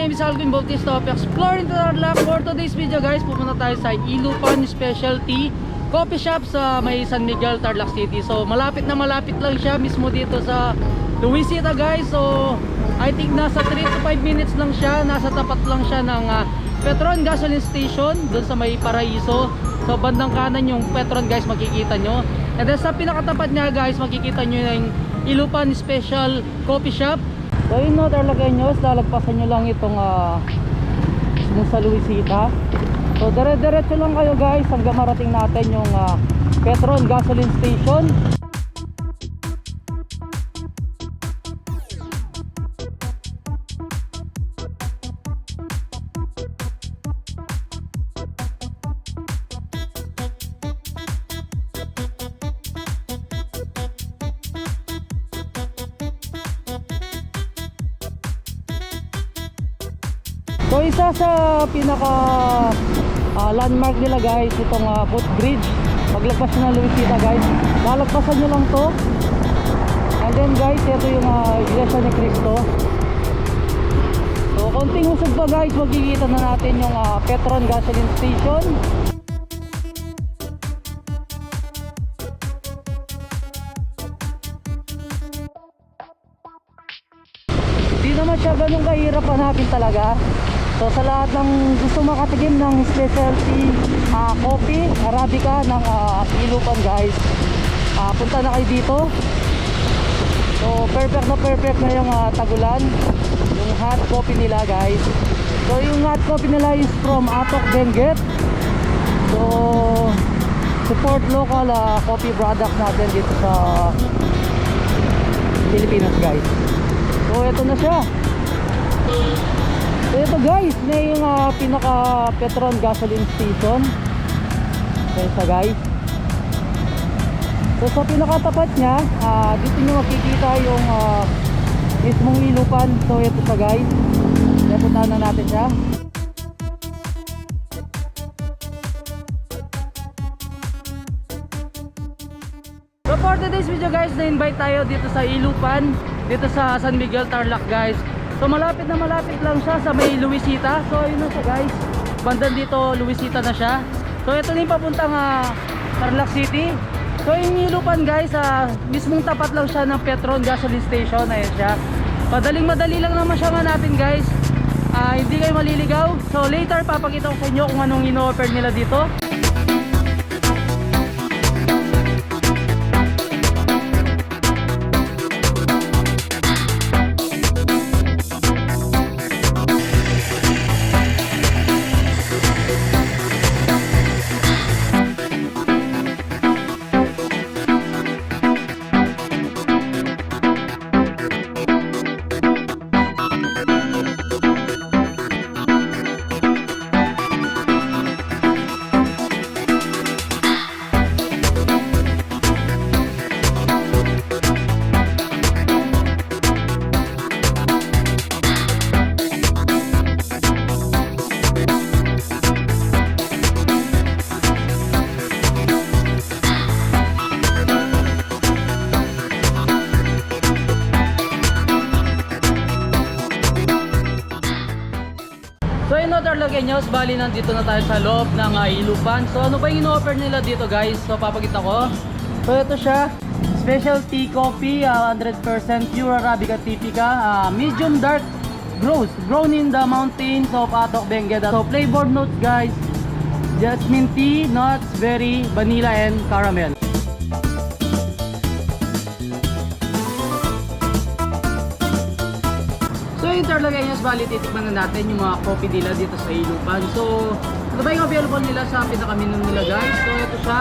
name is Alvin Bautista of Exploring Tarlac. For today's video guys, pupunta tayo sa Iliupan Specialty Coffee Shop sa may San Miguel, Tarlac City. So malapit na malapit lang siya mismo dito sa Luisita guys. So I think nasa 3 to 5 minutes lang siya. Nasa tapat lang siya ng Petron gasoline station doon sa may Paraiso. So bandang kanan yung Petron guys, makikita nyo. And then sa pinakatapat niya guys, makikita nyo yung Iliupan Special Coffee Shop. So yun no, Tarlqueños, lalagpasan nyo lang itong dun sa Luisita. So dire-diretso lang kayo guys hanggang marating natin yung Petron gasoline station. So isa sa pinaka landmark nila guys, itong footbridge. Paglagpas nyo ng Luisita guys, lalagpasan nyo lang to. And then guys, ito yung Iglesia ni Cristo. So konting usog pa guys, magkikita na natin yung Petron gasoline station. Hindi naman siya ganun kahirap hanapin talaga. So sa lahat ng gusto makatikim ng specialty coffee, Arabica ng Iliupan guys, punta na kayo dito. So perfect na yung tagulan, yung hot coffee nila guys. So yung hot coffee nila is from Atok, Benguet. So support local coffee products natin dito sa Pilipinas guys. So ito na siya. So ito guys, may yung pinaka Petron gasoline station. Ito guys. So sa pinakatapat niya, dito nyo makikita yung mismong Iliupan. So ito siya guys. Kaya puntahan na natin siya. So for today's video guys, na-invite tayo dito sa Iliupan, dito sa San Miguel, Tarlac guys. So malapit na malapit lang siya sa may Luisita. So yun na siya guys, bandan dito Luisita na siya. So ito na yung papuntang Tarlac City. So yung Iliupan guys, mismong tapat lang siya ng Petron gasoline station. Ayan siya, madaling madali lang naman siya hanapin guys. Hindi kayo maliligaw. So later papakita ko sa inyo kung anong ino-offer nila dito. So yun no, Tarlqueños, bali nandito na tayo sa loob ng Iliupan. So ano ba yung ino-offer nila dito guys? So papakita ko. So ito siya, specialty coffee, 100% pure Arabica Typica, medium dark grown in the mountains of Atok, Benguet. So flavor notes guys, jasmine tea, nuts, berry, vanilla and caramel. So yung Tarlaqueños, bali titikman na natin yung mga coffee nila dito sa Iliupan. So ito ba yung available nila sa pinaka-menu nila guys? So ito siya,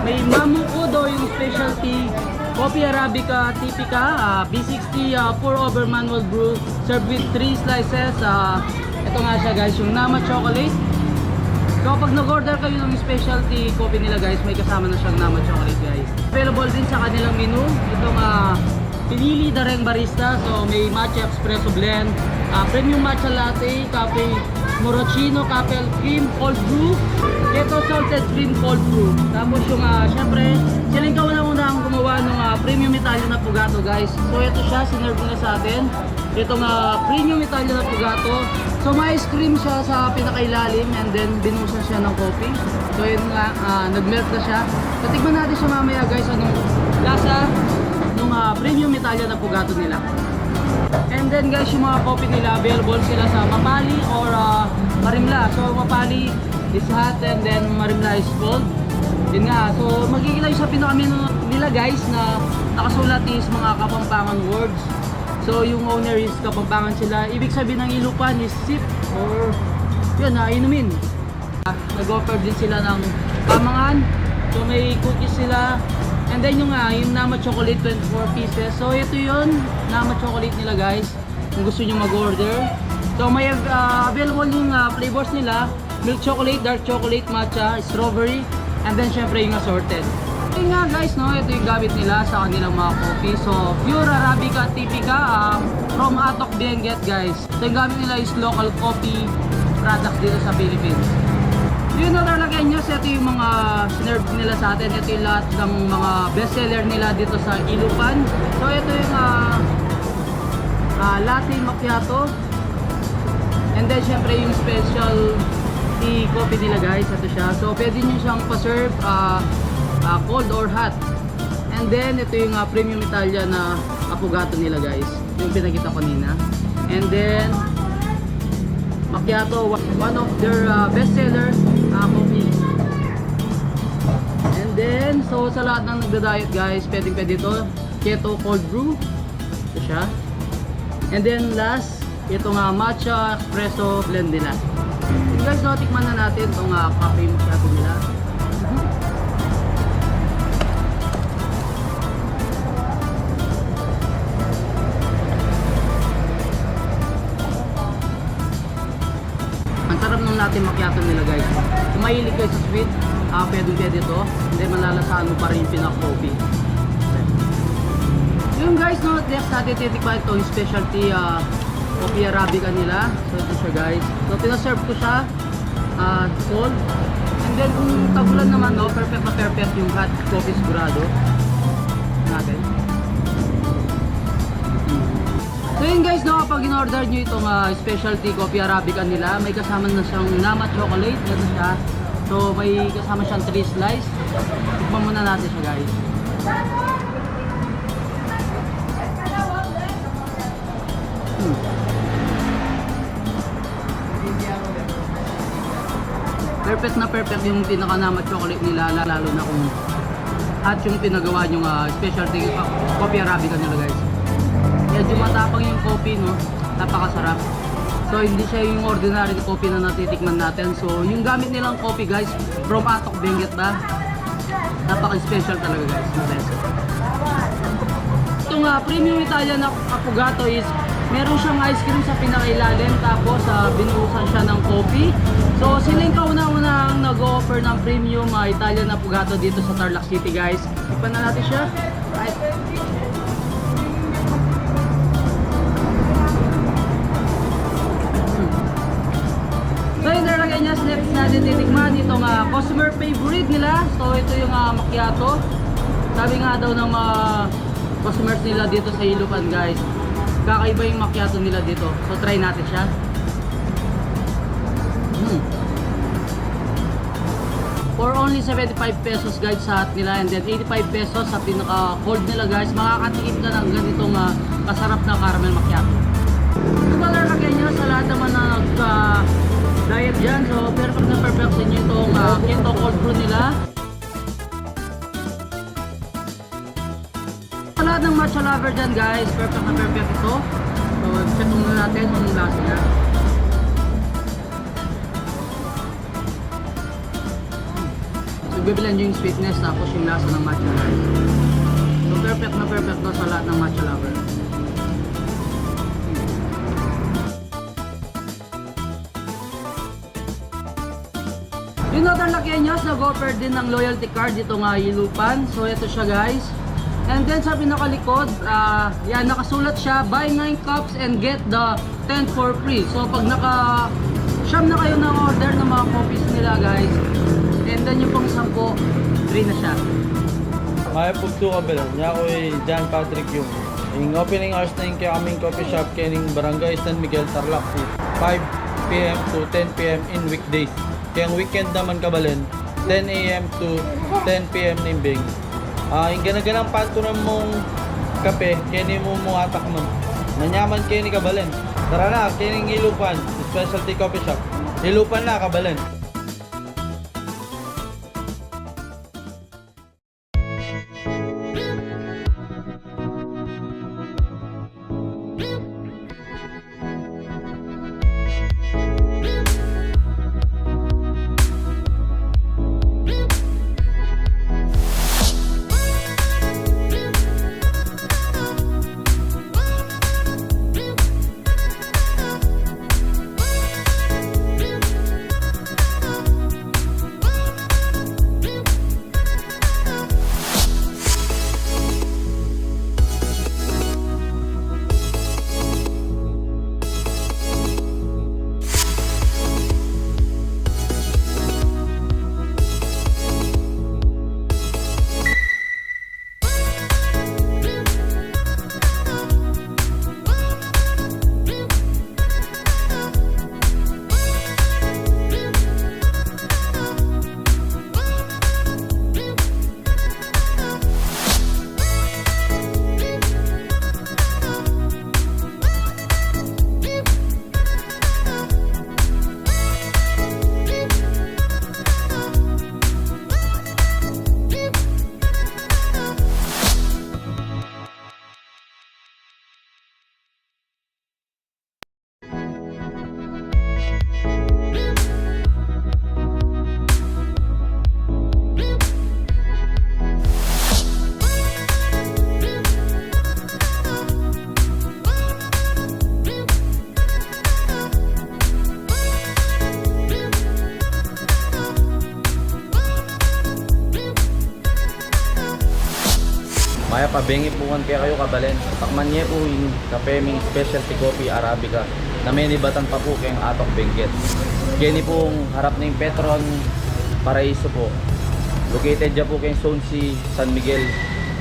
may mamukudo yung specialty coffee Arabica Typica, B60 pour over manual brew, served with 3 slices. Ito nga siya guys, yung Nama chocolate. So pag nag-order kayo ng specialty coffee nila guys, may kasama na siyang Nama chocolate guys. Available din sa kanilang menu itong Pinili, the reng barista. So may Matcha Espresso blend, premium Matcha Latte, kape Marocchino, Caffè Cream, Cold Brew, Keto Salted Cream, Cold Brew. Tapos yung syempre, silang kauna-una ang gumawa ng premium Italian Affogato guys. So ito siya, sinerve nila sa atin. Itong premium Italian Affogato. So may ice cream siya sa pinakailalim and then binusan siya ng coffee. So yun nga, nag-melt na siya. Patikman natin siya mamaya guys, anong lasa ng premium Italian Affogato nila. And then guys, yung mga coffee nila, available sila sa Mapali or Marimla. So Mapali is hot and then Marimla is cold. Yun nga, so magkikita yung sa pinaka-menu nila guys na nakasulat is mga kapampangan words. So yung owner is kapampangan sila. Ibig sabihin ng Iliupan is sip or yun, inumin. Nag-offer din sila ng pamangan. So may cookies sila. And then yung Nama chocolate 24 pieces. So ito yun, Nama chocolate nila guys. Kung gusto nyo mag-order. So may available yung flavors nila. Milk chocolate, dark chocolate, matcha, strawberry. And then syempre yung assorted. Ito nga guys, no, ito yung gamit nila sa kanilang mga coffee. So pure Arabica, Typica from Atok, Benguet guys. So yung gamit nila is local coffee products dito sa Pilipinas. Yun na Tarlqueños, ito yung mga sinerve nila sa atin. Ito yung lahat ng mga bestseller nila dito sa Iliupan. So ito yung Latte macchiato. And then syempre yung special tea coffee nila guys. Ito siya. So pwede nyo siyang pa-serve cold or hot. And then ito yung premium Italian na Affogato nila guys. Yung pinakita ko kanina. And then macchiato, one of their bestseller coffee. And then, so sa lahat ng nagda-diet guys, pwede ito. Keto Cold Brew. Ito siya. And then last, ito Matcha, Espresso blend nila. And guys, no, tikman na natin itong kape macchiato nila. Ang sarap ng latte macchiato nila guys. Kung mahilig kayo sa sweet, pwede ito. Hindi malalasaan mo pa rin yung pinaka-coffee. Yung guys, no, next natin titikman ito yung specialty coffee Arabica nila. So ito siya guys. So pinaserve ko siya cold. And then kung tagulan naman, no, perfect na perfect yung hot coffee sigurado natin. So yun guys, no, kapag in-order nyo itong specialty coffee Arabica nila, may kasama na siyang Nama chocolate. Ito siya. So may kasama siyang 3 slice. Tikman muna natin siya guys. Perfect na perfect yung pinaka-Nama chocolate nila, lalo na kung hot yung pinagawa yung specialty coffee Arabica nila guys. Medyo matapang yung coffee, no? Napakasarap. So hindi siya yung ordinary coffee na natitikman natin. So yung gamit nilang coffee guys, from Atok, Benguet ba? Napaka-special talaga guys. Itong premium Italian Affogato is meron siyang ice cream sa pinakailalim, tapos binuhusan siya ng coffee. So sila yung kauna-una ang nag-offer ng premium Italian Affogato dito sa Tarlac City guys. Tikman na natin siya. Right. So yung Tarlqueños, next natin titikman itong customer favorite nila. So ito yung macchiato. Sabi nga daw ng mga customers nila dito sa Iliupan guys, kakaiba yung macchiato nila dito. So try natin siya. For only 75 pesos guys sa hot nila, and then 85 pesos sa pinaka cold nila guys. Makakatikim ka ng ganitong kasarap na caramel macchiato. Ito Tarlqueños, sa lahat naman na diet dyan, so perfect na perfect sa inyo itong Keto Cold Brew nila. Sa lahat ng matcha lover dyan guys, perfect na perfect ito. So check muna natin anong lasa niya. So bibilan yung sweetness tapos yung lasa ng matcha guys. So perfect na perfect to sa lahat ng matcha lover. Yung Tarlqueños, nag-offer din ng loyalty card dito nga Iliupan. So ito siya guys. And then sa pinakalikod, yan, nakasulat siya, buy 9 cups and get the 10 for free. So pag siyam na kayo ng order ng mga coffees nila guys, and then yung pang 10, free na siya. Maya pugto ka ba lang? Niya ako John Patrick yung opening hours na yung kaya kaming coffee shop kaya Barangay San Miguel, Tarlac, 5 PM to 10 PM in weekdays. Kaya weekend naman Cabalen, 10 AM to 10 PM na imbing. Yung ganaganang panto na mong kape, kaya ni mo Atok mo. Manyaman kaya ni Cabalen. Tara na, kaya ni Iliupan, specialty coffee shop. Iliupan na, Cabalen. Maya pabengi po kaya kayo Cabalen. Takman niya po yung kape ming specialty coffee Arabica na may nibatan pa po kayong Atok Benguet. Kaya ni pong harap na yung Petron Paraiso po. Located dyan po kayong Zone C, San Miguel.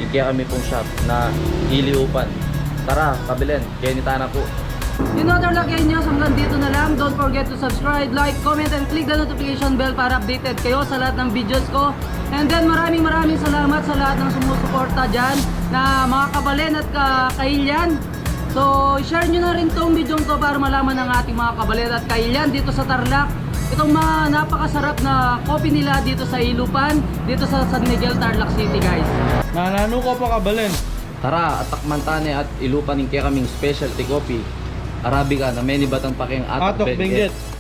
Yung kaya kami pong shop na Iliupan. Tara, Cabalen, kaya ni Tana po. In other Tarlqueños, hanggang dito na lang. Don't forget to subscribe, like, comment, and click the notification bell para updated kayo sa lahat ng videos ko. And then maraming salamat sa lahat ng sumusuporta dyan na mga Cabalen at Kailyan. So share nyo na rin tong video to para malaman ng ating mga Cabalen at Kailyan dito sa Tarlac. Itong mga napakasarap na coffee nila dito sa Iliupan, dito sa San Miguel, Tarlac City guys. Nanano ko pa Cabalen. Tara, atakman tane at Iliupan yung kaya kaming specialty coffee Arabica na may nibatan pa kayong Atok Benguet.